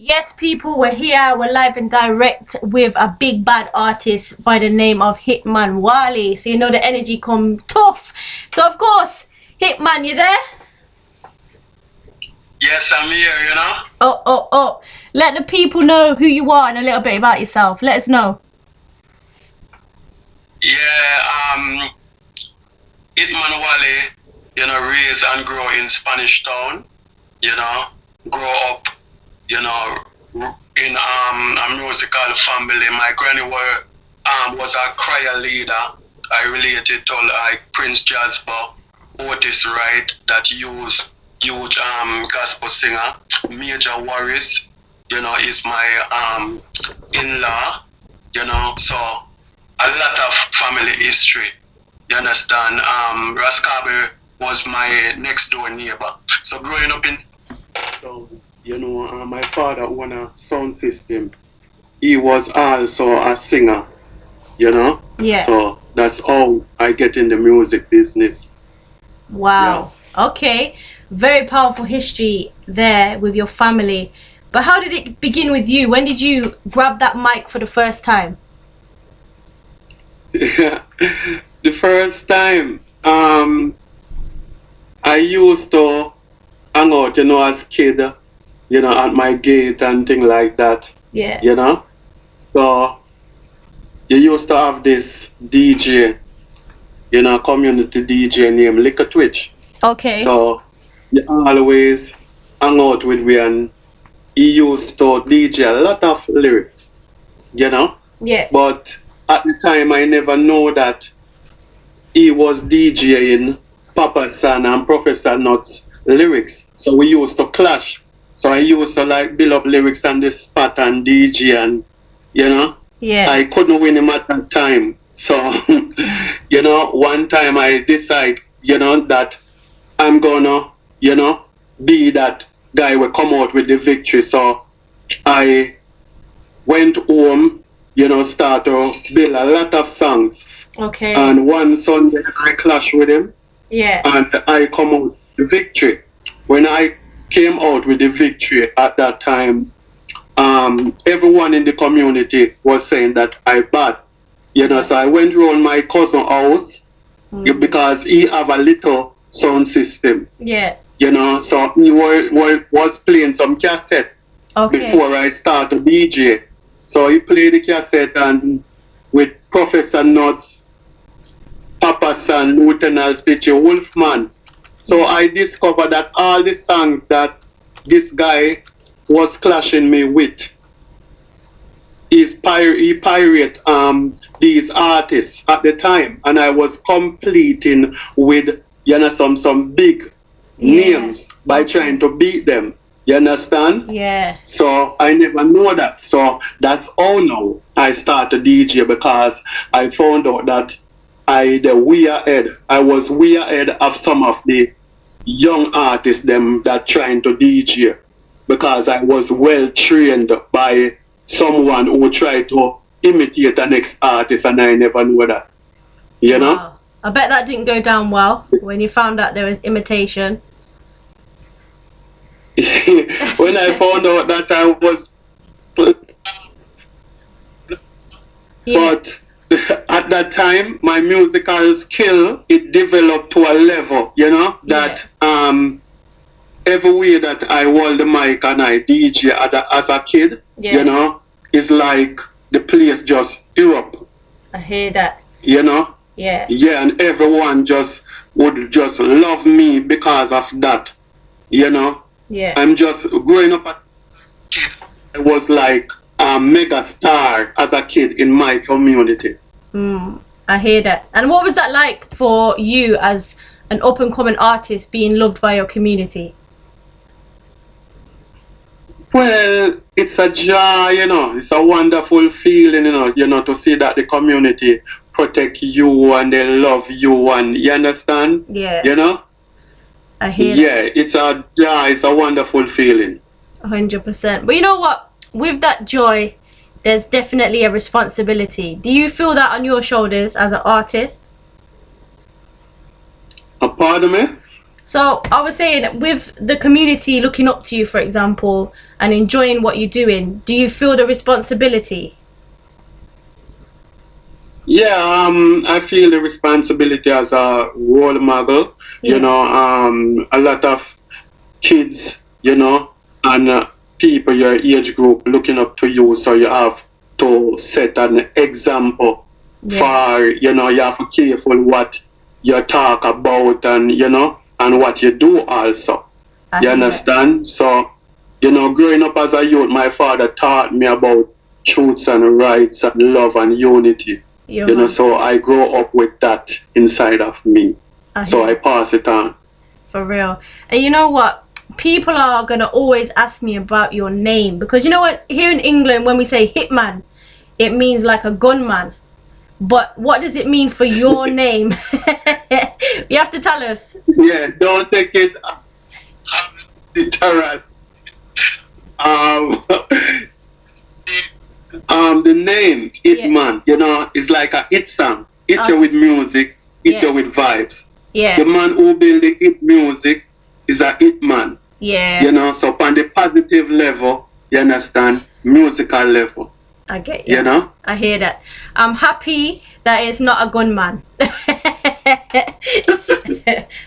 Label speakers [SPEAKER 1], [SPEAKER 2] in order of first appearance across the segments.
[SPEAKER 1] Yes, people, we're here. We're live and direct with a big bad artist by the name of Hitman Walle. So you know the energy come tough. So of course, Hitman, you there?
[SPEAKER 2] Yes, I'm here, you know.
[SPEAKER 1] Oh. Let the people know who you are and a little bit about yourself. Let us know.
[SPEAKER 2] Yeah, Hitman Walle, you know, raised and grow in Spanish Town, you know, grow up, you know, in a musical family. My granny was a choir leader. I related to like Prince Jasper, Otis Wright, that huge gospel singer. Major Worries, you know, is my in-law, you know, so a lot of family history. You understand? Raskabe was my next door neighbor. So growing up in, so, you know, my father owned a sound system. He was also a singer, you know.
[SPEAKER 1] Yeah.
[SPEAKER 2] So that's how I get in the music business.
[SPEAKER 1] Wow. Yeah. Okay. Very powerful history there with your family. But how did it begin with you? When did you grab that mic for the first time?
[SPEAKER 2] The first time, I used to hang out, you know, as kid, you know, at my gate and things like that.
[SPEAKER 1] Yeah.
[SPEAKER 2] You know? So, you used to have this DJ, you know, community DJ named Liquor Twitch.
[SPEAKER 1] Okay.
[SPEAKER 2] So, you always hang out with me and he used to DJ a lot of lyrics, you know?
[SPEAKER 1] Yeah.
[SPEAKER 2] But at the time, I never know that he was DJing Papa San and Professor Nuts lyrics. So we used to clash. So I used to like build up lyrics on the spot and DJ and, you know,
[SPEAKER 1] yeah.
[SPEAKER 2] I couldn't win him at that time. So, you know, one time I decide, you know, that I'm gonna, you know, be that guy will come out with the victory. So I went home, you know, start to build a lot of songs.
[SPEAKER 1] Okay.
[SPEAKER 2] And one Sunday I clash with him.
[SPEAKER 1] Yeah.
[SPEAKER 2] And I come out with the victory. When I came out with the victory at that time, everyone in the community was saying that I bad. You know, so I went around my cousin house because he have a little sound system.
[SPEAKER 1] Yeah.
[SPEAKER 2] You know, so he was playing some cassette before I started DJ. So he played the cassette and with Professor Nuts, Papa San, Lieutenant Stitchy, Wolfman. So I discovered that all the songs that this guy was clashing me with, he pirate these artists at the time, and I was completing with, you know, some big names by trying to beat them. You understand?
[SPEAKER 1] Yeah.
[SPEAKER 2] So I never know that. So that's how now I started DJ, because I found out that I was way ahead of some of the young artists them that trying to DJ, because I was well trained by someone who tried to imitate the next artist, and I never knew that. You know?
[SPEAKER 1] I bet that didn't go down well when you found out there was imitation.
[SPEAKER 2] When I found out that I was, but at that time my musical skill, it developed to a level, you know, that every way that I hold the mic and I DJ as a kid, you know, it's like the place just erupt.
[SPEAKER 1] I hear that.
[SPEAKER 2] You know?
[SPEAKER 1] Yeah.
[SPEAKER 2] Yeah, and everyone would just love me because of that. You know?
[SPEAKER 1] Yeah.
[SPEAKER 2] I'm just growing up as a kid. I was like a mega star as a kid in my community.
[SPEAKER 1] I hear that. And what was that like for you as an up and coming artist, being loved by your community?
[SPEAKER 2] Well, it's a joy, you know. It's a wonderful feeling, you know, to see that the community protect you and they love you, and you understand?
[SPEAKER 1] Yeah.
[SPEAKER 2] You know?
[SPEAKER 1] I hear
[SPEAKER 2] that. It's a joy, it's a wonderful feeling.
[SPEAKER 1] 100%. But you know what? With that joy, there's definitely a responsibility. Do you feel that on your shoulders as an artist?
[SPEAKER 2] Pardon me?
[SPEAKER 1] So I was saying, with the community looking up to you, for example, and enjoying what you're doing, do you feel the responsibility?
[SPEAKER 2] Yeah, I feel the responsibility as a role model.
[SPEAKER 1] Yeah.
[SPEAKER 2] You know, a lot of kids, you know, and people your age group looking up to you, so you have to set an example for, you know, you have to be careful what you talk about, and you know, and what you do also. You understand? So, you know, growing up as a youth, my father taught me about truths and rights and love and unity. You know, so I grow up with that inside of me. So I pass it on.
[SPEAKER 1] For real. And you know what? People are going to always ask me about your name, because you know what? Here in England, when we say Hitman, it means like a gunman. But what does it mean for your name? You have to tell us.
[SPEAKER 2] Yeah, don't take it literal. The name Hitman, you know, is like a hit song. Hit you with music, hit you with vibes. The man who build the hit music is a hitman. You know, so on the positive level, you understand, musical level.
[SPEAKER 1] I get you.
[SPEAKER 2] You know?
[SPEAKER 1] I hear that. I'm happy that it's not a gunman. I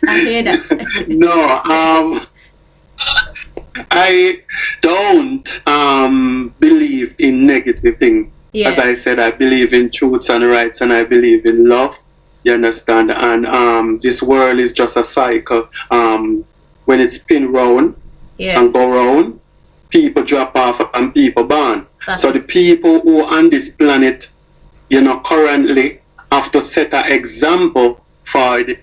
[SPEAKER 1] hear that.
[SPEAKER 2] No, I don't believe in negative things. As I said, I believe in truths and rights, and I believe in love. You understand? And this world is just a cycle. When it spin round and go round, people drop off and people born. So the people who on this planet, you know, currently have to set an example for the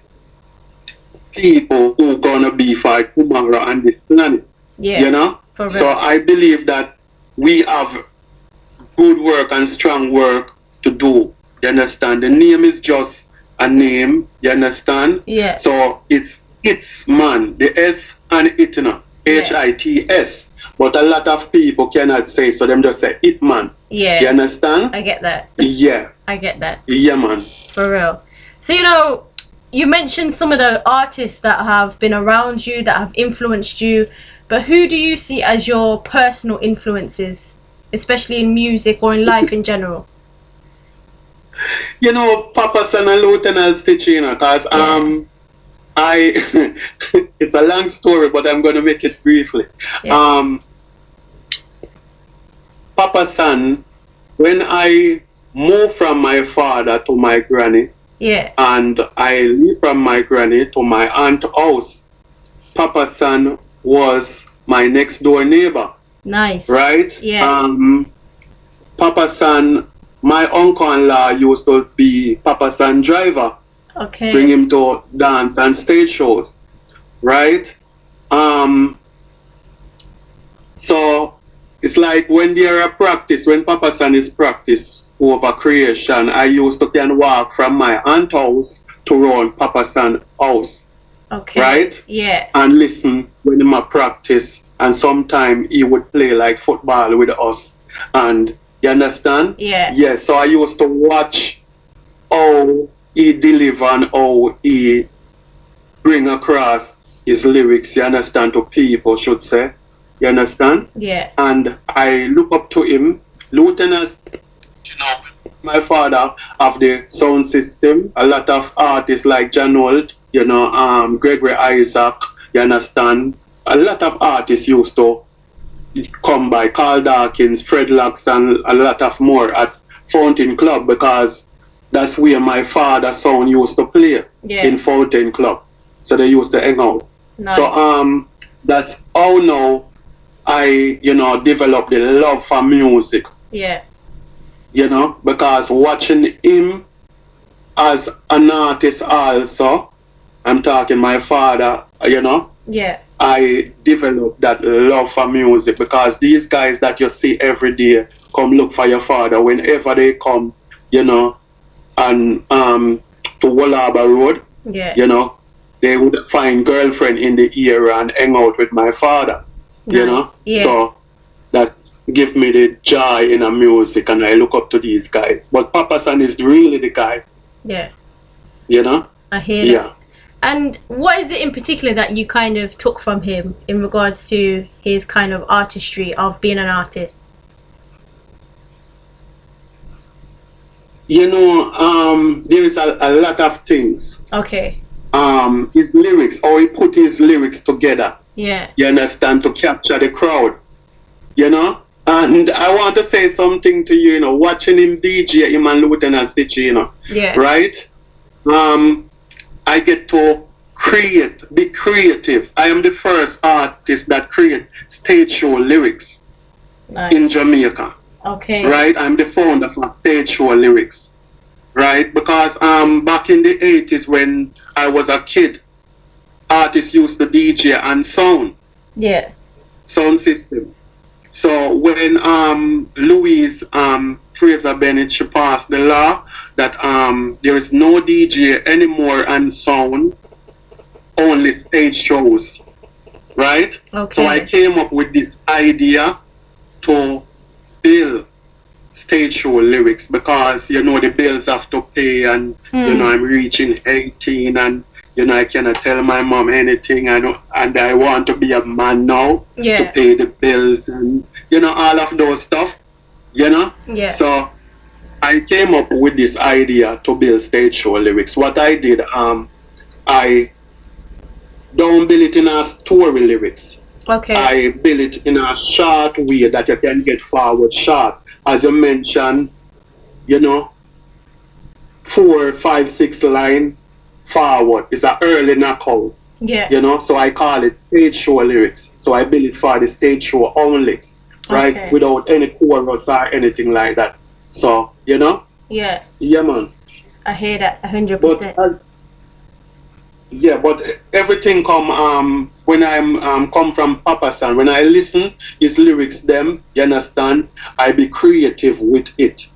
[SPEAKER 2] people who gonna be for tomorrow on this planet. You know? So I believe that we have good work and strong work to do. You understand? The name is just a name. You understand? So it's man, the S and Itna, HITS. But a lot of people cannot say, so them just say Hitman. You understand?
[SPEAKER 1] I get that. I get that.
[SPEAKER 2] Yeah, man.
[SPEAKER 1] For real. So, you know, you mentioned some of the artists that have been around you, that have influenced you, but who do you see as your personal influences, especially in music or in life in general?
[SPEAKER 2] You know, Papa San and Lieutenant Stitch, you know, because it's a long story, but I'm going to make it briefly. Papa San, when I moved from my father to my granny, and I lived from my granny to my aunt's house, Papa San was my next door neighbor.
[SPEAKER 1] Nice.
[SPEAKER 2] Right? Papa San, my uncle-in-law used to be Papa San driver. Bring him to dance and stage shows. Right? So it's like when they're a practice, when Papa San is practice over creation, I used to can walk from my aunt's house to around Papa San house. Right? And listen when him a practice, and sometime he would play like football with us. And you understand? So I used to watch how he deliver and how he bring across his lyrics, you understand, to people, should say. You understand? And I look up to him. Lieutenant, you know, my father have the sound system. A lot of artists like John Holt, you know, Gregory Isaac, you understand. A lot of artists used to come by, Carl Dawkins, Fred Locks, and a lot of more at Fountain Club, because that's where my father's sound used to play, in Fountain Club. So they used to hang out. So that's how now I, you know, developed the love for music. You know, because watching him as an artist also, I'm talking my father, you know, I developed that love for music, because these guys that you see every day come look for your father whenever they come, you know, and to Wallaba Road, you know, they would find girlfriend in the area and hang out with my father, you know. So that's give me the joy in a music, and I look up to these guys. But Papa San is really the guy. You know?
[SPEAKER 1] I hear that. And what is it in particular that you kind of took from him in regards to his kind of artistry of being an artist?
[SPEAKER 2] You know, there is a lot of things.
[SPEAKER 1] Okay.
[SPEAKER 2] His lyrics, how he put his lyrics together.
[SPEAKER 1] Yeah.
[SPEAKER 2] You understand, to capture the crowd. You know? And I want to say something to you, you know, watching him DJ, him and Lieutenant Stitchie, you know.
[SPEAKER 1] Yeah.
[SPEAKER 2] Right? I get to be creative. I am the first artist that create stage show lyrics in Jamaica.
[SPEAKER 1] Okay.
[SPEAKER 2] Right? I'm the founder for stage show lyrics. Right? Because back in the 80s when I was a kid, artists used to DJ and sound.
[SPEAKER 1] Yeah.
[SPEAKER 2] Sound system. So when Louise Fraser Bennett, she passed the law that there is no DJ anymore and sound, only stage shows, right?
[SPEAKER 1] Okay.
[SPEAKER 2] So I came up with this idea to build stage show lyrics because, you know, the bills have to pay and, you know, I'm reaching 18 and, you know, I cannot tell my mom anything. And I want to be a man now to pay the bills and, you know, all of those stuff, you know?
[SPEAKER 1] Yeah.
[SPEAKER 2] So I came up with this idea to build stage show lyrics. What I did, I don't build it in a story lyrics.
[SPEAKER 1] Okay.
[SPEAKER 2] I build it in a short way that you can get forward short. As you mentioned, you know, 4, 5, 6 line forward is an early knockout.
[SPEAKER 1] Yeah.
[SPEAKER 2] You know, so I call it stage show lyrics. So I build it for the stage show only, right?
[SPEAKER 1] Okay.
[SPEAKER 2] Without any chorus or anything like that. So, you know?
[SPEAKER 1] Yeah.
[SPEAKER 2] Yeah, man.
[SPEAKER 1] I hear that 100%.
[SPEAKER 2] But but everything come when I'm come from Papa San. When I listen his lyrics, them, you understand? I be creative with it.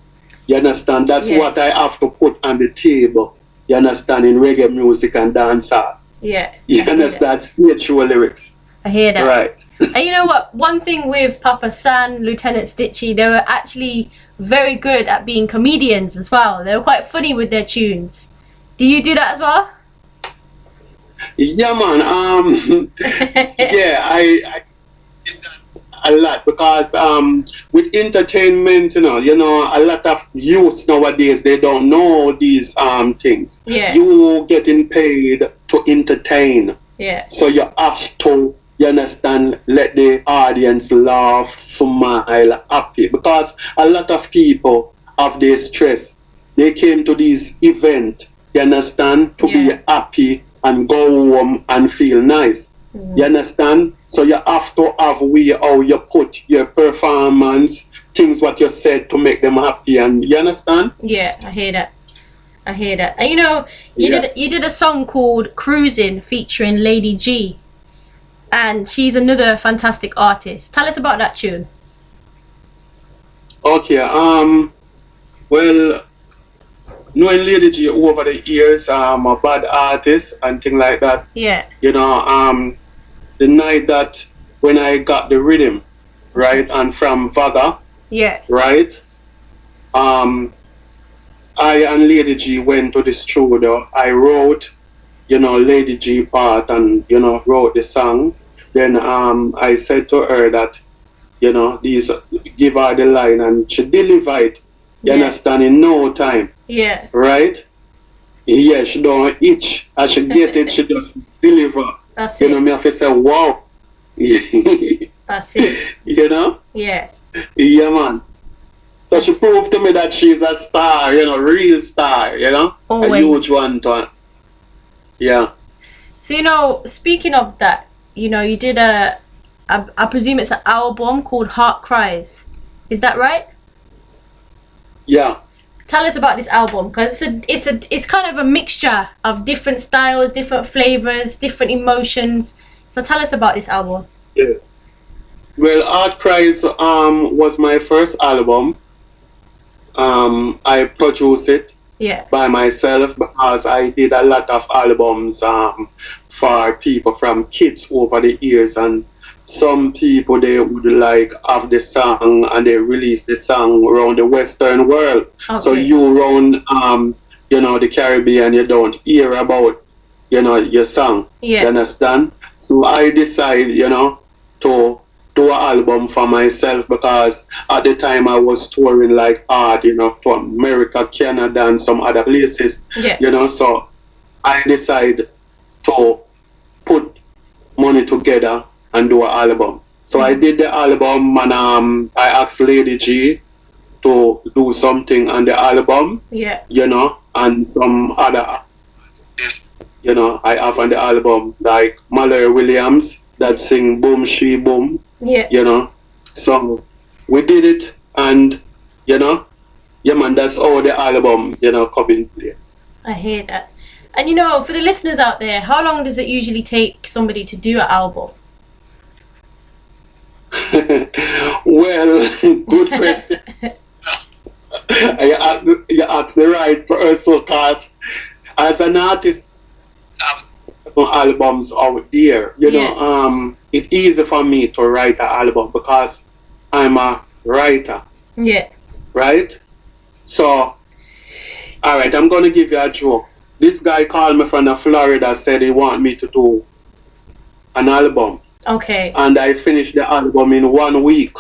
[SPEAKER 2] You understand? That's what I have to put on the table. You understand? In reggae music and dancehall.
[SPEAKER 1] Yeah.
[SPEAKER 2] You understand? Stage show lyrics.
[SPEAKER 1] I hear that.
[SPEAKER 2] Right.
[SPEAKER 1] And you know what? One thing with Papa San, Lieutenant Stitchie, they were actually very good at being comedians as well. They were quite funny with their tunes. Do you do that as well?
[SPEAKER 2] Yeah, man. Yeah, I did that a lot because with entertainment, you know, a lot of youths nowadays, they don't know these things.
[SPEAKER 1] Yeah.
[SPEAKER 2] You getting paid to entertain.
[SPEAKER 1] Yeah.
[SPEAKER 2] So you have to, you understand, let the audience laugh, smile, happy. Because a lot of people have their stress. They came to this event, you understand, to be happy and go home and feel nice. You understand? So you have to have way how you put your performance, things what you said to make them happy, and you understand?
[SPEAKER 1] Yeah, I hear that. I hear that. And you know, you did a song called Cruising featuring Lady G. And she's another fantastic artist. Tell us about that tune.
[SPEAKER 2] Okay, well, knowing Lady G over the years, I'm a bad artist and things like that.
[SPEAKER 1] Yeah.
[SPEAKER 2] You know, the night that when I got the rhythm, right, and from Vaga, right, I and Lady G went to the studio. I wrote, you know, Lady G part and, you know, wrote the song. Then I said to her that, you know, give her the line and she delivered it. You understand, in no time.
[SPEAKER 1] Yeah.
[SPEAKER 2] Right? Yeah, she don't itch. As she get it, she just deliver.
[SPEAKER 1] That's
[SPEAKER 2] you know, me have to say, wow.
[SPEAKER 1] That's it.
[SPEAKER 2] You know?
[SPEAKER 1] Yeah.
[SPEAKER 2] Yeah, man. So she proved to me that she's a star, you know, real star, you know?
[SPEAKER 1] Always.
[SPEAKER 2] A huge one. Yeah.
[SPEAKER 1] So, you know, speaking of that, you know, you did I presume it's an album called Heart Cries. Is that right?
[SPEAKER 2] Yeah.
[SPEAKER 1] Tell us about this album, because it's kind of a mixture of different styles, different flavors, different emotions. So tell us about this album.
[SPEAKER 2] Yeah. Well, Heart Cries was my first album. I produced it by myself because I did a lot of albums for people, from kids over the years, and some people, they would like have the song and they release the song around the Western world. Okay. So you around you know, the Caribbean, you don't hear about, your song.
[SPEAKER 1] Yeah.
[SPEAKER 2] You understand? So I decide, to do an album for myself because at the time I was touring like hard, to America, Canada, and some other places.
[SPEAKER 1] Yeah.
[SPEAKER 2] So I decide to put money together and do an album. So I did the album, and I asked Lady G to do something on the album.
[SPEAKER 1] Yeah.
[SPEAKER 2] And some other, I have on the album like Mallory Williams that sing Boom She Boom.
[SPEAKER 1] Yeah.
[SPEAKER 2] So we did it, and yeah man, that's all the album come in play.
[SPEAKER 1] I hear that. And for the listeners out there, how long does it usually take somebody to do an album?
[SPEAKER 2] Well, good question. You asked the right person, because as an artist, I have albums out there. It's easy for me to write an album because I'm a writer.
[SPEAKER 1] Yeah.
[SPEAKER 2] Right? So, all right, I'm going to give you a joke. This guy called me from Florida, said he want me to do an album.
[SPEAKER 1] Okay.
[SPEAKER 2] And I finished the album in 1 week.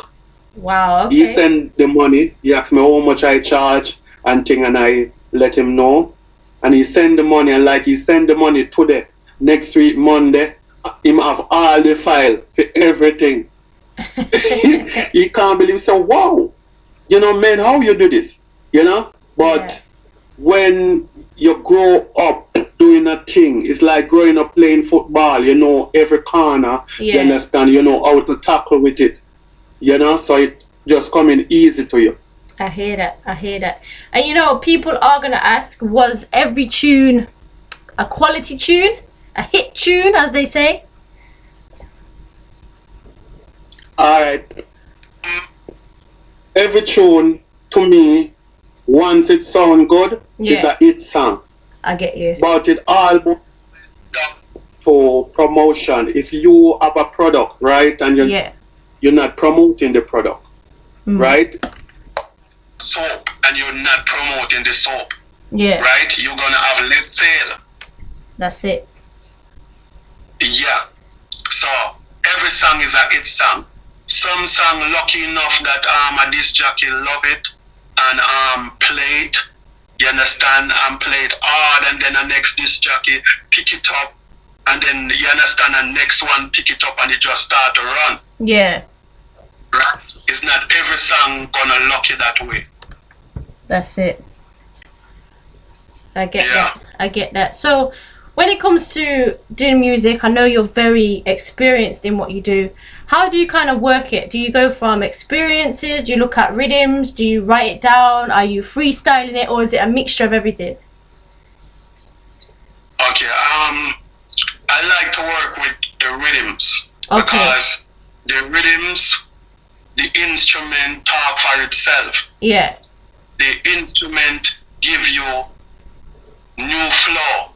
[SPEAKER 1] Wow, okay.
[SPEAKER 2] He sent the money. He asked me how much I charge and thing, and I let him know. And he sent the money, and like he sent the money today. Next week, Monday, him have all the file for everything. He can't believe. So wow, man, how you do this? But when you grow up doing a thing, it's like growing up playing football. Every corner.
[SPEAKER 1] Yeah.
[SPEAKER 2] You understand? You know how to tackle with it. So it just coming easy to you.
[SPEAKER 1] I hear that. And people are gonna ask, was every tune a quality tune, a hit tune, as they say?
[SPEAKER 2] All right. Every tune to me, once it sound good, is a hit song.
[SPEAKER 1] I get you.
[SPEAKER 2] But it all for promotion. If you have a product, right, and you're not promoting the product, right? Soap, and you're not promoting the soap.
[SPEAKER 1] Yeah.
[SPEAKER 2] Right? You're gonna have less sale.
[SPEAKER 1] That's it.
[SPEAKER 2] Yeah. So every song is a hit song. Some song lucky enough that a disc jockey love it and play it. You understand? And play it hard, and then the next disc jockey pick it up, and then you understand the next one pick it up, and it just start to run.
[SPEAKER 1] Yeah.
[SPEAKER 2] Right? It's not every song gonna lock it that way.
[SPEAKER 1] That's it. I get that. So when it comes to doing music, I know you're very experienced in what you do. How do you kind of work it? Do you go from experiences? Do you look at rhythms? Do you write it down? Are you freestyling it, or is it a mixture of everything?
[SPEAKER 2] Okay, I like to work with the rhythms.
[SPEAKER 1] Okay.
[SPEAKER 2] Because the rhythms, the instrument talk for itself.
[SPEAKER 1] Yeah.
[SPEAKER 2] The instrument give you new flow.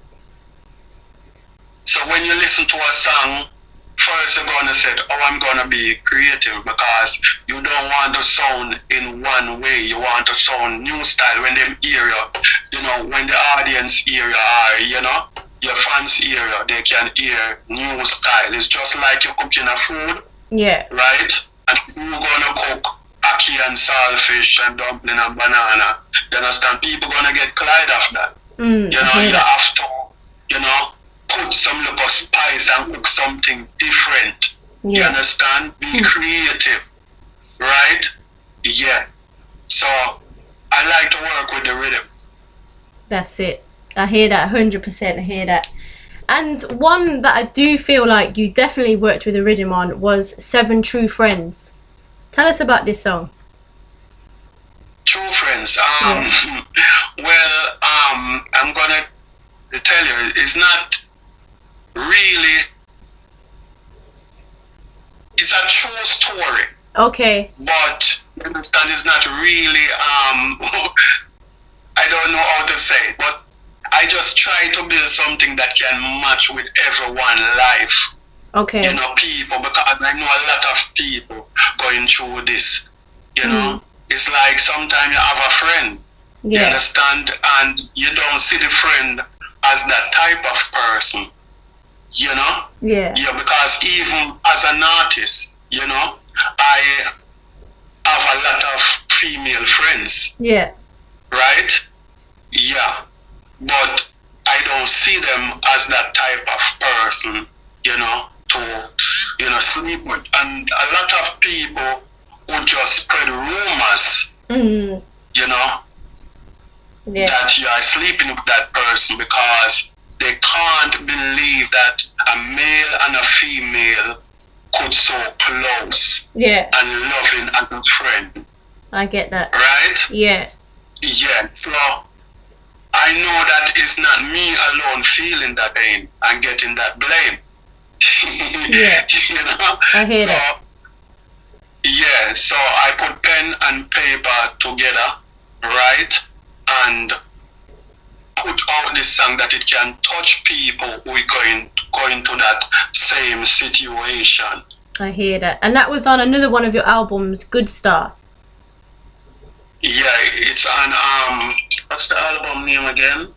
[SPEAKER 2] So when you listen to a song, first you're gonna say, oh, I'm gonna be creative, because you don't want to sound in one way. You want to sound new style. When them hear you, when the audience hear you, or your fans hear you, they can hear new style. It's just like you're cooking a food.
[SPEAKER 1] Yeah.
[SPEAKER 2] Right? And you're gonna cook ackee and saltfish and dumpling and banana. You understand? People gonna get cloyed off that. You have to, put some little spice and cook something different. Yeah. You understand? Be creative. Right? Yeah. So I like to work with the rhythm.
[SPEAKER 1] That's it. I hear that 100%. I hear that. And one that I do feel like you definitely worked with a rhythm on was 7 True Friends. Tell us about this song.
[SPEAKER 2] True Friends. Well, I'm gonna tell you, it's not really. It's a true story.
[SPEAKER 1] Okay.
[SPEAKER 2] But you understand, it's not really. I don't know how to say it, but I just try to build something that can match with everyone's life.
[SPEAKER 1] Okay.
[SPEAKER 2] People, because I know a lot of people going through this. It's like sometimes you have a friend.
[SPEAKER 1] Yeah.
[SPEAKER 2] You understand? And you don't see the friend as that type of person, you know?
[SPEAKER 1] Yeah.
[SPEAKER 2] Yeah, because even as an artist, you know, I have a lot of female friends,
[SPEAKER 1] Yeah.
[SPEAKER 2] right? Yeah, but I don't see them as that type of person, you know, to, you know, sleep with. And a lot of people who just spread rumors,
[SPEAKER 1] Mm.
[SPEAKER 2] you know,
[SPEAKER 1] Yeah.
[SPEAKER 2] that you are sleeping with that person because they can't believe that a male and a female could so close
[SPEAKER 1] Yeah.
[SPEAKER 2] and loving as a friend,
[SPEAKER 1] I get that.
[SPEAKER 2] right?
[SPEAKER 1] Yeah.
[SPEAKER 2] Yeah, so I know that it's not me alone feeling that pain and getting that blame.
[SPEAKER 1] Yeah.
[SPEAKER 2] You know?
[SPEAKER 1] I hear
[SPEAKER 2] so,
[SPEAKER 1] that.
[SPEAKER 2] Yeah, so I put pen and paper together, right? And put out this song that it can touch people who are going to that same situation.
[SPEAKER 1] I hear that. And that was on another one of your albums, Good Star.
[SPEAKER 2] Yeah, it's on what's the album name again?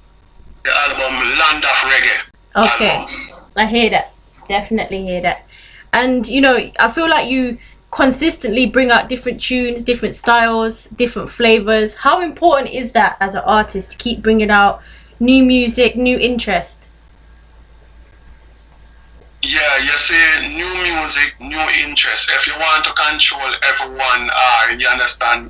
[SPEAKER 2] The album Land of Reggae.
[SPEAKER 1] Okay.
[SPEAKER 2] Album.
[SPEAKER 1] I hear that. Definitely hear that. And you know, I feel like you consistently bring out different tunes, different styles, different flavors. How important is that as an artist to keep bringing out new music, new interest?
[SPEAKER 2] Yeah, you see, new music, new interest. If you want to control everyone, you understand,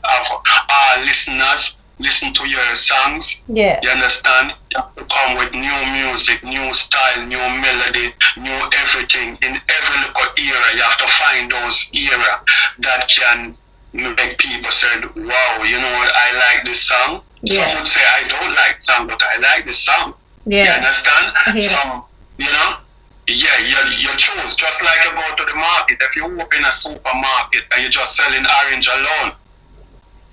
[SPEAKER 2] listeners listen to your songs.
[SPEAKER 1] Yeah.
[SPEAKER 2] You understand? You have to come with new music, new style, new melody, new everything. In every little era, you have to find those era that can make people say, wow, you know what, I like this song.
[SPEAKER 1] Yeah.
[SPEAKER 2] Some would say, I don't like the song, but I like this song.
[SPEAKER 1] Yeah.
[SPEAKER 2] You understand?
[SPEAKER 1] I hear
[SPEAKER 2] Some, you know? Yeah, you choose. Just like you go to the market. If you open a supermarket and you're just selling orange alone,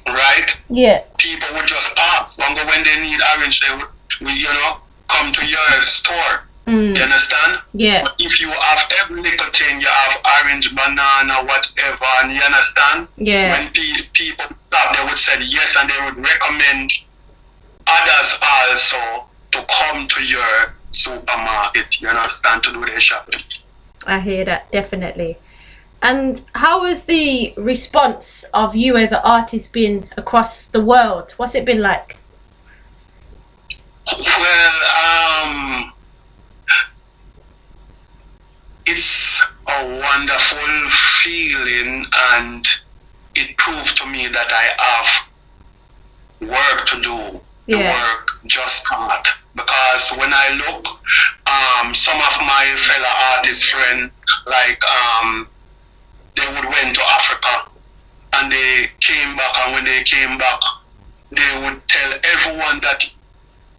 [SPEAKER 2] right?
[SPEAKER 1] Yeah.
[SPEAKER 2] People would just pass. Longer when they need orange, they would, you know, come to your store.
[SPEAKER 1] Mm.
[SPEAKER 2] You understand?
[SPEAKER 1] Yeah.
[SPEAKER 2] But if you have every little thing, you have orange, banana, whatever, and you understand?
[SPEAKER 1] Yeah.
[SPEAKER 2] When people stop, they would say yes, and they would recommend others also to come to your supermarket, you understand, to do their shopping.
[SPEAKER 1] I hear that, definitely. And how has the response of you as an artist been across the world? What's it been like?
[SPEAKER 2] Well, it's a wonderful feeling, and it proved to me that I have work to do. The work just start. Because when I look, some of my fellow artist friends, like, they would went to Africa and they came back, and when they came back, they would tell everyone that,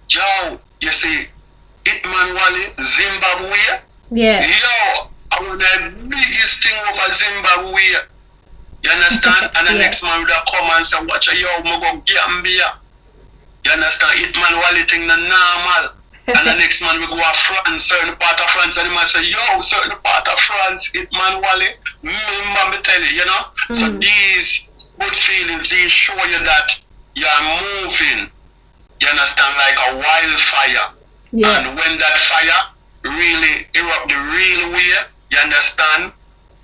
[SPEAKER 2] yo, you see, Hitman Walle, Zimbabwe,
[SPEAKER 1] Yeah.
[SPEAKER 2] yo, I want the biggest thing over Zimbabwe. You understand? And the
[SPEAKER 1] Yeah.
[SPEAKER 2] next man would come and say, watch yo, I go Gambia. You understand? Hitman Walle thing the normal. And the next man we go to France, certain part of France, and he might say, yo, certain part of France, Hitman Walle, me tell you, you know? So these good feelings, these show you that you're moving, you understand, like a wildfire.
[SPEAKER 1] Yeah.
[SPEAKER 2] And when that fire really erupt the real way, you understand?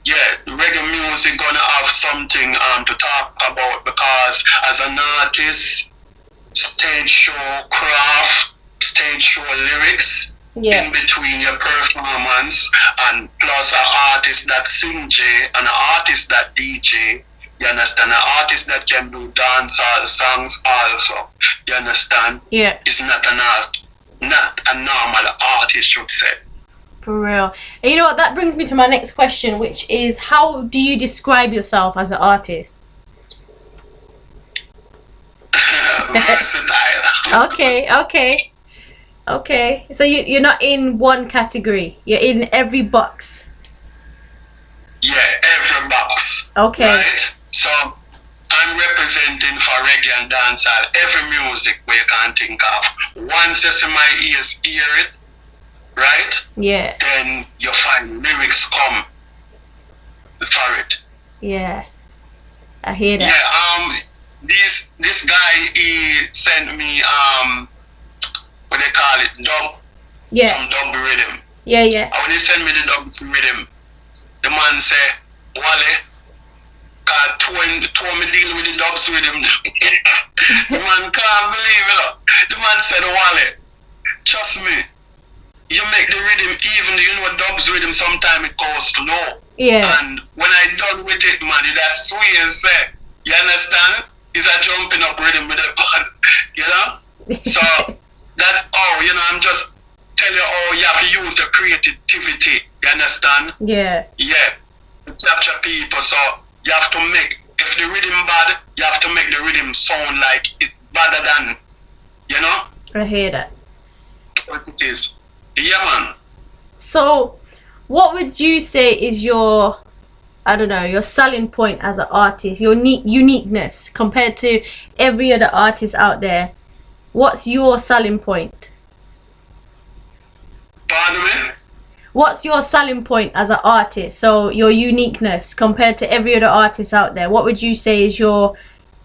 [SPEAKER 2] Yeah, reggae music gonna have something to talk about, because as an artist, stage show craft, stage show lyrics, in between your performance, and plus an artist that sing J and an artist that DJ, you understand, an artist that can do dancehall songs also, you understand?
[SPEAKER 1] Yeah.
[SPEAKER 2] Is not an art, not a normal artist should say.
[SPEAKER 1] For real. And you know what, that brings me to my next question, which is, how do you describe yourself as an artist?
[SPEAKER 2] Versatile.
[SPEAKER 1] Okay. So you're not in one category. You're in every box.
[SPEAKER 2] Yeah, every box.
[SPEAKER 1] Okay.
[SPEAKER 2] Right? So I'm representing for reggae and dancehall, every music where you can think of. Once you see my ears hear it, right?
[SPEAKER 1] Yeah.
[SPEAKER 2] Then you find lyrics come for it.
[SPEAKER 1] Yeah. I hear that.
[SPEAKER 2] Yeah, this guy, he sent me what they call it, some dub rhythm.
[SPEAKER 1] Yeah, yeah.
[SPEAKER 2] And when he send me the dubs rhythm, the man say, Walle, God told me deal with the dubs rhythm. The man can't believe it. The man said, Walle, trust me, you make the rhythm even, you know, dubs rhythm sometimes it goes slow.
[SPEAKER 1] Yeah.
[SPEAKER 2] And when I done with it, man, it a sway and say, you understand? It's a jumping up rhythm with the band, you know? So that's all, you know, I'm just telling you, oh, you have to use the creativity, you understand?
[SPEAKER 1] Yeah.
[SPEAKER 2] Yeah. To capture people, so you have to make, if the rhythm bad, you have to make the rhythm sound like it better than, you know?
[SPEAKER 1] I hear that.
[SPEAKER 2] What it is. Yeah, man.
[SPEAKER 1] So, what would you say is your, I don't know, your selling point as an artist, your uniqueness compared to every other artist out there? What's your selling point?
[SPEAKER 2] Pardon me?
[SPEAKER 1] What's your selling point as an artist? So your uniqueness compared to every other artist out there. What would you say is your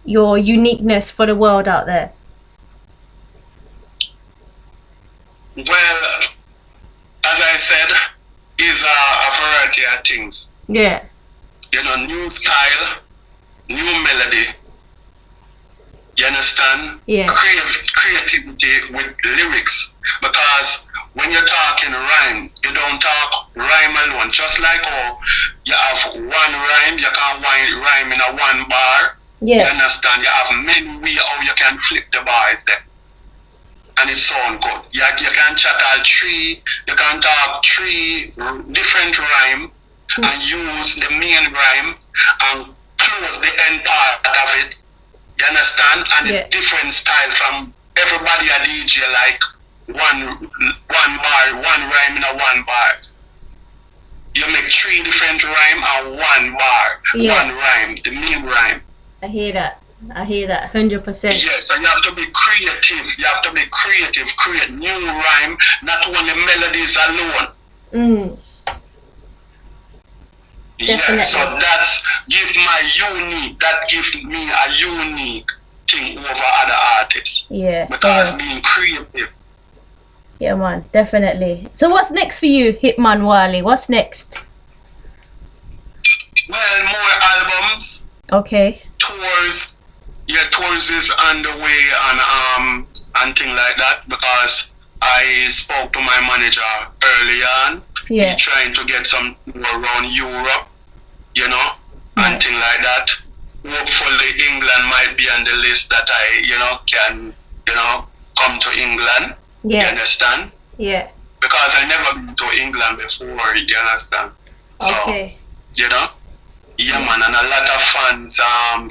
[SPEAKER 1] uniqueness for the world out there?
[SPEAKER 2] Well, as I said, is a variety of things.
[SPEAKER 1] Yeah.
[SPEAKER 2] You know, new style, new melody. You understand?
[SPEAKER 1] Yeah.
[SPEAKER 2] Creativity with lyrics. Because when you're talking rhyme, you don't talk rhyme alone. Just like how you have one rhyme, you can't rhyme in a one bar.
[SPEAKER 1] Yeah.
[SPEAKER 2] You understand? You have many ways how you can flip the bars there. And it sound good. You can chat all three, you can talk three different rhyme and use the main rhyme and close the end part of it. You understand? And it's different style from everybody a DJ like one bar, one rhyme in a one bar. You make three different rhyme and one bar, one rhyme, the main rhyme.
[SPEAKER 1] I hear that. 100%.
[SPEAKER 2] Yes, so you have to be creative. You have to be creative, create new rhyme, not only melodies alone. Yeah, so that's give me a unique thing over other artists.
[SPEAKER 1] Yeah.
[SPEAKER 2] Because being creative.
[SPEAKER 1] Yeah, man, definitely. So what's next for you, Hitman Walle? What's next?
[SPEAKER 2] Well, more albums.
[SPEAKER 1] Okay.
[SPEAKER 2] Tours. Yeah, tours is underway and things like that because I spoke to my manager early on.
[SPEAKER 1] Yeah.
[SPEAKER 2] He's trying to get some around Europe, you know, and things like that. Hopefully England might be on the list that I, you know, can, you know, come to England.
[SPEAKER 1] Yeah.
[SPEAKER 2] You understand?
[SPEAKER 1] Yeah.
[SPEAKER 2] Because I never been to England before, you understand? So, you know? Yeah, man, and a lot of fans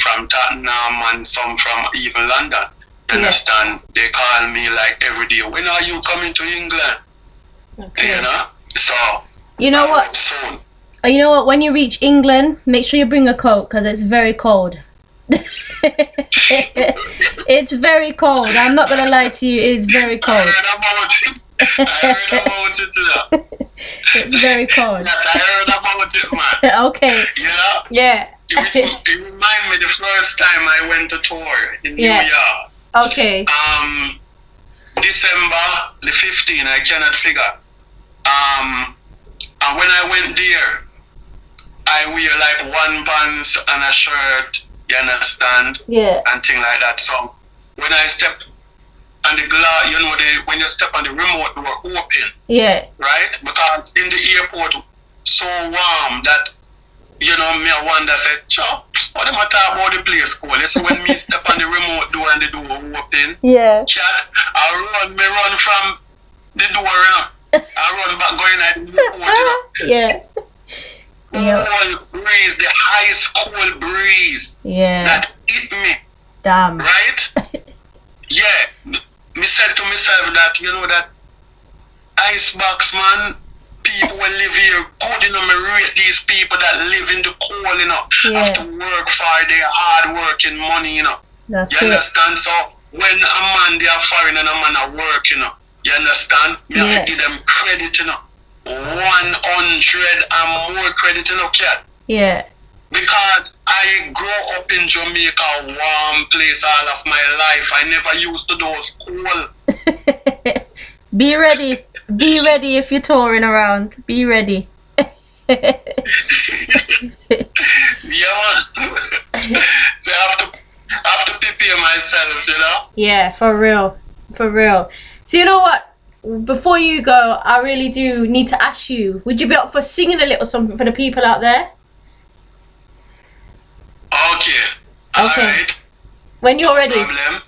[SPEAKER 2] from Tottenham and some from even London. You understand? They call me like every day. When are you coming to England? Okay. You know? So.
[SPEAKER 1] You know what?
[SPEAKER 2] Soon.
[SPEAKER 1] You know what? When you reach England, make sure you bring a coat because it's very cold. It's very cold. I'm not gonna lie to you. It's very cold.
[SPEAKER 2] I heard about it too.
[SPEAKER 1] It's very cold.
[SPEAKER 2] I heard about it, man.
[SPEAKER 1] Okay.
[SPEAKER 2] You know?
[SPEAKER 1] Yeah.
[SPEAKER 2] It reminded me the first time I went to tour in New York.
[SPEAKER 1] Okay.
[SPEAKER 2] December the 15th, I cannot figure. And when I went there, I wear like one pants and a shirt, you understand?
[SPEAKER 1] Yeah.
[SPEAKER 2] And thing like that. So when I step on the glass, you know, when you step on the remote door open. Yeah. Right? Because in the airport, so warm that, you know, me I wonder, say, Chop, what am I talking about the place cold? You see, when me step on the remote door and the door open, chat, I run from the door, you know. I run back going at the airport, you know. Yeah. Cold breeze, the highest cold breeze that hit me. Damn. Right? Yeah. Me said to myself that, you know, that icebox, man, people will live here good, you know, me rate these people that live in the cold, you know, have to work for their hard working money, you know. You understand? So when a man, they are foreign and a man at work, you know, you understand? Me have to give them credit, you know. 100 and more credit, you know, Kat. Yeah. Because I grew up in Jamaica, a warm place all of my life. I never used to those cold.
[SPEAKER 1] Be ready. Be ready if you're touring around. Be ready.
[SPEAKER 2] Yeah, man. So I have to prepare myself, you know.
[SPEAKER 1] Yeah, for real. For real. So you know what? Before you go, I really do need to ask you, would you be up for singing a little something for the people out there?
[SPEAKER 2] Okay.
[SPEAKER 1] Okay.
[SPEAKER 2] Alright.
[SPEAKER 1] When you're ready.
[SPEAKER 2] Problem.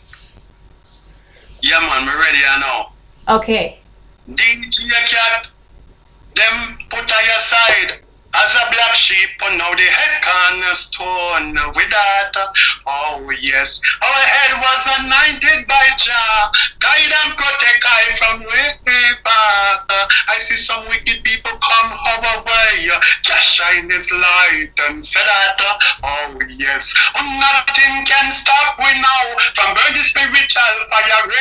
[SPEAKER 2] Yeah, man, we're ready now.
[SPEAKER 1] Okay.
[SPEAKER 2] djkat, them put on your side. As a black sheep, and now the head cornerstone with that. Oh yes, our head was anointed by Jah. Guide and protect I from way back. I see some wicked people come our way. Just shine his light and say that. Oh yes, nothing can stop we now from burning spiritual fire.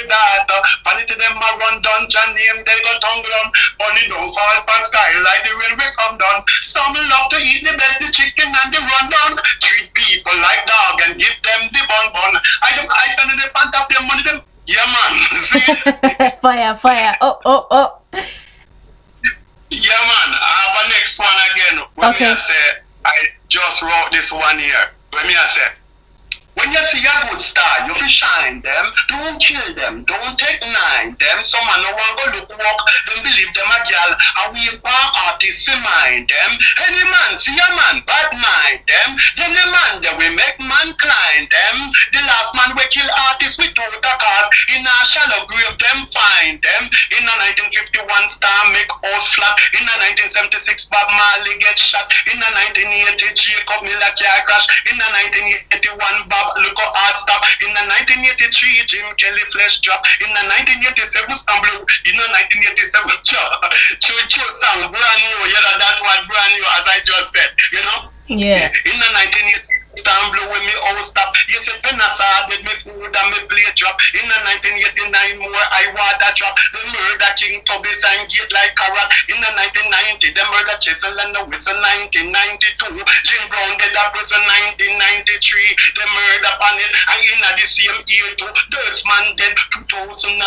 [SPEAKER 2] That vanity them a run down, Jah name they go tumble on. Only don't fall from sky like the rain will come down. Some love to eat the best, the chicken and the rundown. Treat people like dog and give them the bun. I spend the pant up their money them. Yeah, man. See?
[SPEAKER 1] Fire. Oh.
[SPEAKER 2] Yeah, man. I have a next one again. When
[SPEAKER 1] Okay.
[SPEAKER 2] me I say, I just wrote this one here. When me I say, when you see a good star, you fi shine them. Don't kill them. Don't take nine them. Some man no want go look walk. Don't believe them a gal. And we are artists fi mind them. Any man see a man bad mind them. Then the man that we make man climb them. The last man we kill artists with two cars. In a shallow grave them find them. In a 1951 star make house flat. In a 1976 Bob Marley get shot. In a 1980 Jacob Miller car crash. In a 1981 Bob look how hard stop. In the 1983 Jim Kelly flesh drop. In the 1987 stumble. In the 1987 Choo song brand new. Yeah, that's what brand new as I just said. You know.
[SPEAKER 1] Yeah.
[SPEAKER 2] In the 1980 stumble when me all stop. You said penasad with me food and me play drop. In the 1989 more I water drop. The murder King Tubby sign gate like carrot. In the 1990 the murder Chisel and the whistle 1992. Jim Brown dead at prison 1993. The murder panel and in the same year too. Dirtsman dead 2010.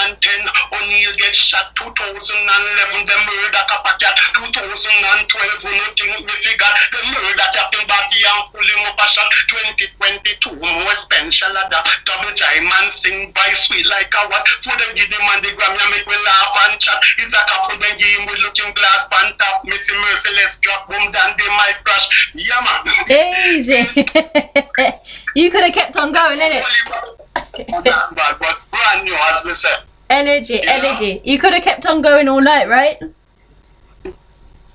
[SPEAKER 2] O'Neal get shot 2011. The murder Coppercat 2012. Nothing me figure. The murder Captain Backy and fully more passion 2022 more special ada. Double Jaiman sing by sweet like a what. For the give the man the gram ya make me laugh and chat. Is a for the game with looking glass pan top. Missy merciless drop boom down they might crash. Yeah man.
[SPEAKER 1] Easy. You could have kept on going, innit?
[SPEAKER 2] But brand new as we said.
[SPEAKER 1] Energy. You could have kept on going all night, right?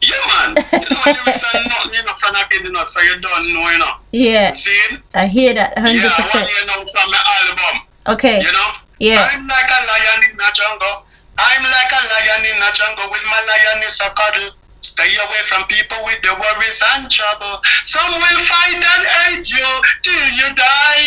[SPEAKER 2] Yeah man. You know lyrics are not you know from a kid, you know, so you don't know, you know.
[SPEAKER 1] Yeah.
[SPEAKER 2] See?
[SPEAKER 1] I hear that 100%.
[SPEAKER 2] Yeah, one year now from my album.
[SPEAKER 1] Okay.
[SPEAKER 2] You know?
[SPEAKER 1] Yeah.
[SPEAKER 2] I'm like a lion in a jungle. I'm like a lion in a jungle with my lioness a cuddle. Stay away from people with the worries and trouble. Some will fight and hate you till you die.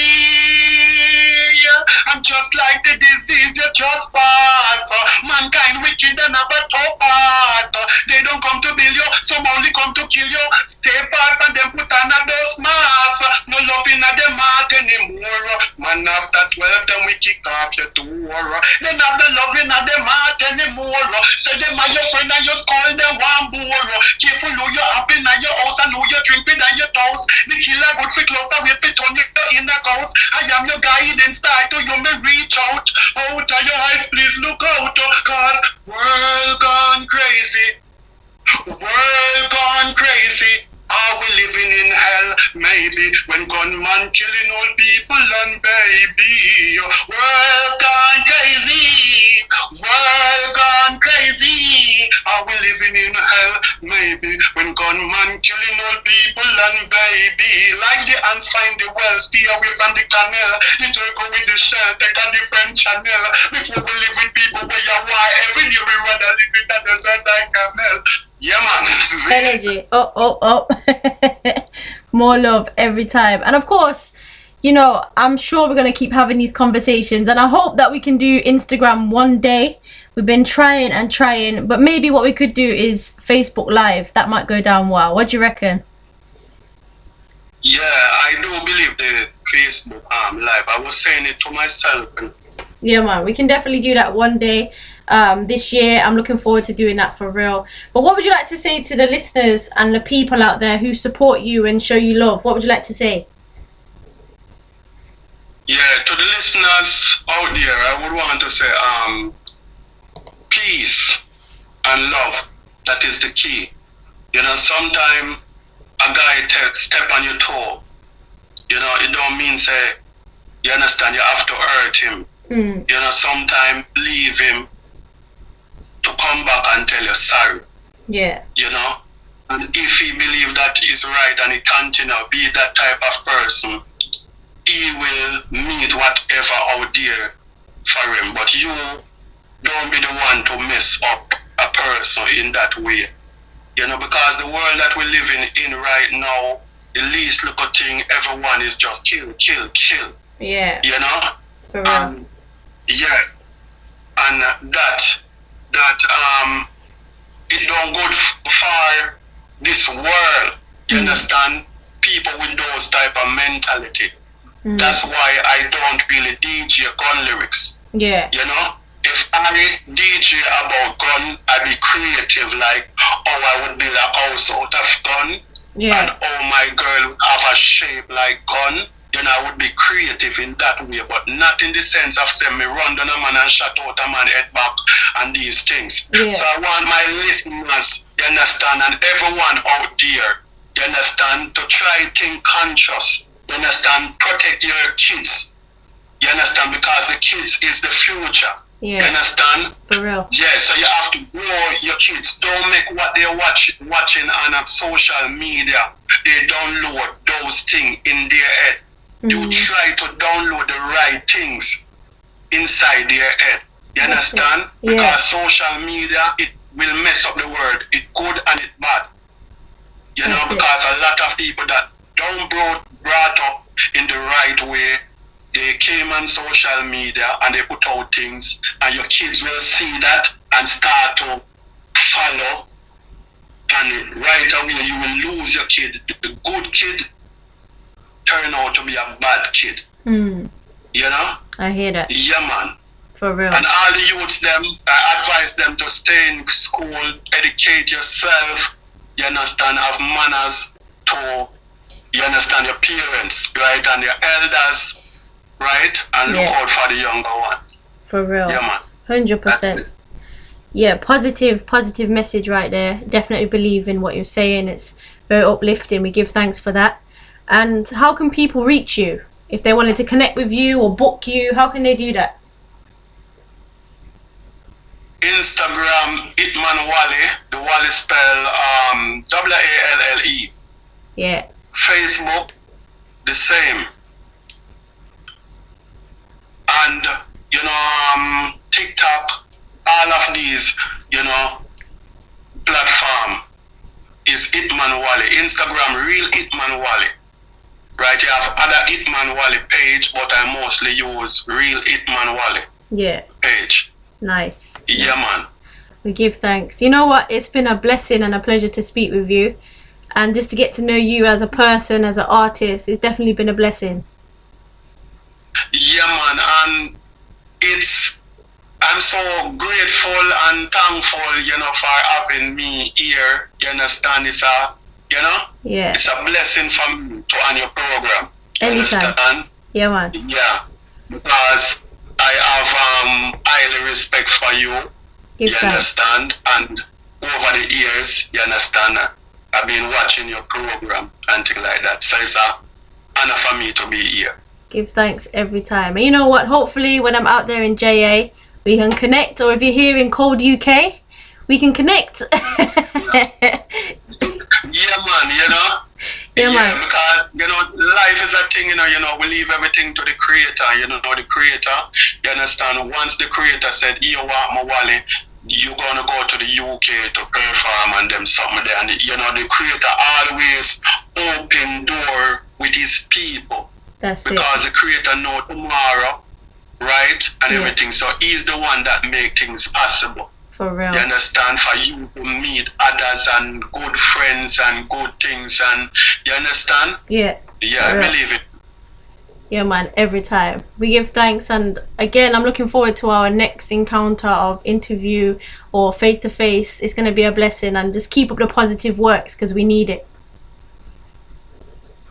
[SPEAKER 2] And just like the disease you just pass. Mankind wicked and have a tough heart. They don't come to build you, some only come to kill you. Stay far from them, put on a dust mask. No love in them heart anymore. Man after 12, then we kick off your door. Then have the love in them heart anymore. Say them are your friend and you call them one boy. Careful who you happy in your house and who you drink with and your toast. The killer good for close and wait for turn you in the house. I am your guidance star to you may reach out. Out of your eyes please look out. Cause world gone crazy. World gone crazy. Are we living in hell? Maybe when gunman killing old people and baby. World gone crazy. World gone crazy. Are we living in hell? Maybe when gunman killing old people and baby. Like the ants find the well, stay away from the canal. The turtle with the shell, take a different channel. Before we live with people where you are, every day we rather live with the desert like camel. Yeah, man.
[SPEAKER 1] Energy. Oh. More love every time. And of course, you know, I'm sure we're going to keep having these conversations. And I hope that we can do Instagram one day. We've been trying. But maybe what we could do is Facebook Live. That might go down well. What do you reckon?
[SPEAKER 2] Yeah, I do believe the Facebook Live. I was saying it to myself.
[SPEAKER 1] Yeah, man. We can definitely do that one day. this year. I'm looking forward to doing that for real. But what would you like to say to the listeners and the people out there who support you and show you love? What would you like to say?
[SPEAKER 2] Yeah, to the listeners out there, I would want to say, peace and love. That is the key. You know, sometimes a guy step on your toe. You know, it don't mean say, you understand, you have to hurt him. You know, sometimes leave him to come back and tell you sorry.
[SPEAKER 1] Yeah.
[SPEAKER 2] You know, and if he believe that is right and he continue be that type of person, he will meet whatever out there for him. But you don't be the one to mess up a person in that way. You know, because the world that we're living in right now, the least little thing, everyone is just kill, kill, kill.
[SPEAKER 1] Yeah.
[SPEAKER 2] You know?
[SPEAKER 1] For real.
[SPEAKER 2] Yeah. And it don't go far this world. You understand? People with those type of mentality. That's why I don't really DJ gun lyrics.
[SPEAKER 1] Yeah.
[SPEAKER 2] You know? If I DJ about gun, I be creative, like I would build a house out of gun.
[SPEAKER 1] Yeah.
[SPEAKER 2] And my girl would have a shape like gun. Then I would be creative in that way, but not in the sense of saying me run down a man and shot out a man head back and these things.
[SPEAKER 1] Yeah.
[SPEAKER 2] So I want my listeners, you understand, and everyone out there, you understand, to try think conscious. You understand, protect your kids. You understand, because the kids is the future.
[SPEAKER 1] Yeah.
[SPEAKER 2] You understand?
[SPEAKER 1] For real.
[SPEAKER 2] Yeah, so you have to grow your kids. Don't make what they're watching on social media. They download those things in their head. You try to download the right things inside their head. You understand?
[SPEAKER 1] Yeah.
[SPEAKER 2] Because social media, it will mess up the world. It good and it bad. You know, because a lot of people that don't brought up in the right way, they came on social media and they put out things, and your kids will see that and start to follow, and right away you will lose your kid. The good kid turn out to be a bad kid. You know?
[SPEAKER 1] I hear that.
[SPEAKER 2] Yeah, man.
[SPEAKER 1] For real.
[SPEAKER 2] And all the youths, I advise them to stay in school, educate yourself, you understand, have manners to, you understand, your parents, right, and your elders, right, and look out for the younger ones.
[SPEAKER 1] For real.
[SPEAKER 2] Yeah, man.
[SPEAKER 1] 100%. Yeah, positive message right there. Definitely believe in what you're saying. It's very uplifting. We give thanks for that. And how can people reach you? If they wanted to connect with you or book you, how can they do that?
[SPEAKER 2] Instagram, Hitman Walle, the Walle spell Walle.
[SPEAKER 1] Yeah.
[SPEAKER 2] Facebook, the same. And, you know, TikTok, all of these, you know, platform is Hitman Walle. Instagram, real Hitman Walle. Right, you have other Hitman Walle page, but I mostly use real Hitman Walle page.
[SPEAKER 1] Nice.
[SPEAKER 2] Yeah, man.
[SPEAKER 1] We give thanks. You know what? It's been a blessing and a pleasure to speak with you. And just to get to know you as a person, as an artist, it's definitely been a blessing.
[SPEAKER 2] Yeah, man. And I'm so grateful and thankful, you know, for having me here. You understand? It's it's a blessing for me to on your program.
[SPEAKER 1] Anytime.
[SPEAKER 2] Understand?
[SPEAKER 1] Yeah, man.
[SPEAKER 2] Yeah. Because I have highly respect for you. You understand? And over the years, you understand, I've been watching your program and things like that. So it's an honor for me to be here.
[SPEAKER 1] Give thanks every time. And you know what? Hopefully when I'm out there in JA, we can connect. Or if you're here in cold UK, we can connect.
[SPEAKER 2] Yeah, man, you know?
[SPEAKER 1] Yeah, man.
[SPEAKER 2] Because, you know, life is a thing, you know, we leave everything to the creator, you know, the creator, you understand? Once the creator said, you want my Walle, you're going to go to the UK to perform and them something there. And, you know, the creator always open door with his people.
[SPEAKER 1] That's
[SPEAKER 2] because the creator know tomorrow, right? And everything. So he's the one that make things possible.
[SPEAKER 1] For real.
[SPEAKER 2] You understand? For you to meet others and good friends and good things, and you understand?
[SPEAKER 1] Yeah.
[SPEAKER 2] Yeah, I believe it.
[SPEAKER 1] Yeah, man, every time. We give thanks, and again, I'm looking forward to our next encounter of interview or face to face. It's going to be a blessing, and just keep up the positive works because we need it.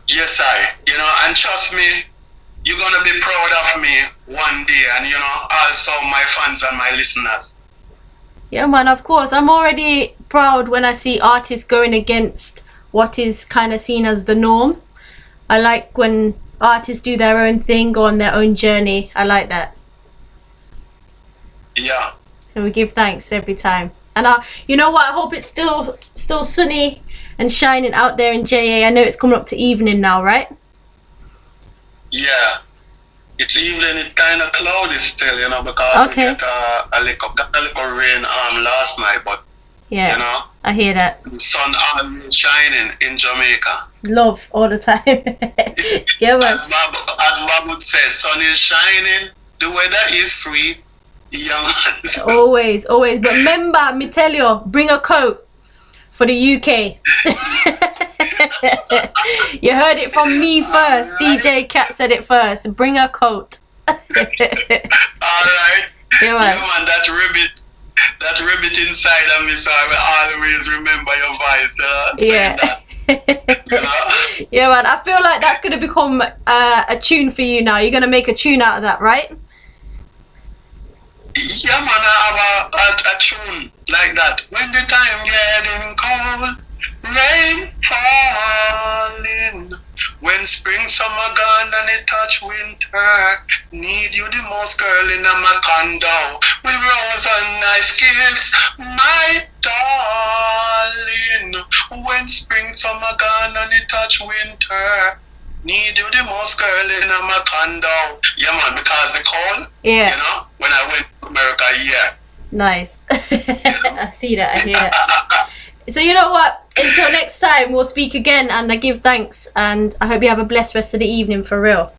[SPEAKER 2] Yes, and trust me, you're gonna be proud of me one day, and also my fans and my listeners.
[SPEAKER 1] Yeah, man, of course. I'm already proud when I see artists going against what is kind of seen as the norm. I like when artists do their own thing, go on their own journey. I like that.
[SPEAKER 2] Yeah.
[SPEAKER 1] And we give thanks every time. And you know what? I hope it's still sunny and shining out there in JA. I know it's coming up to evening now, right?
[SPEAKER 2] Yeah. It's evening. It's kind of cloudy still, because we got a little rain last night, but
[SPEAKER 1] yeah, I hear that.
[SPEAKER 2] The sun always shining in Jamaica.
[SPEAKER 1] Love all the time. Yeah, man.
[SPEAKER 2] As Bob would say, sun is shining, the weather is sweet. Yeah, man.
[SPEAKER 1] Always. But remember, me tell you, bring a coat for the UK. You heard it from me first. Right. DJ Kat said it first. Bring a coat.
[SPEAKER 2] All right.
[SPEAKER 1] Yeah, man.
[SPEAKER 2] Yeah, man. That ribbit inside of me, so I will always remember your voice.
[SPEAKER 1] Yeah. Yeah, man. I feel like that's gonna become a tune for you now. You're gonna make a tune out of that, right?
[SPEAKER 2] Yeah, man. I have a tune like that. When the time getting cold, rain falling. When spring, summer gone and it touch winter, need you the most, girl, in my condo. With rose and nice gifts, my darling. When spring, summer gone and it touch winter, need you the most, girl, in my condo. Yeah, man, because the cold, when I went to America, yeah.
[SPEAKER 1] Nice. I see that, I hear that. So you know what? Until next time, we'll speak again, and I give thanks, and I hope you have a blessed rest of the evening, for real.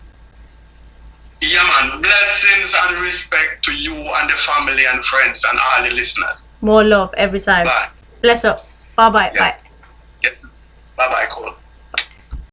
[SPEAKER 2] Yeah, man. Blessings and respect to you and the family and friends and all the listeners.
[SPEAKER 1] More love every time.
[SPEAKER 2] Bye.
[SPEAKER 1] Bless up. Bye-bye.
[SPEAKER 2] Yeah.
[SPEAKER 1] Bye.
[SPEAKER 2] Yes. Bye-bye, Cole.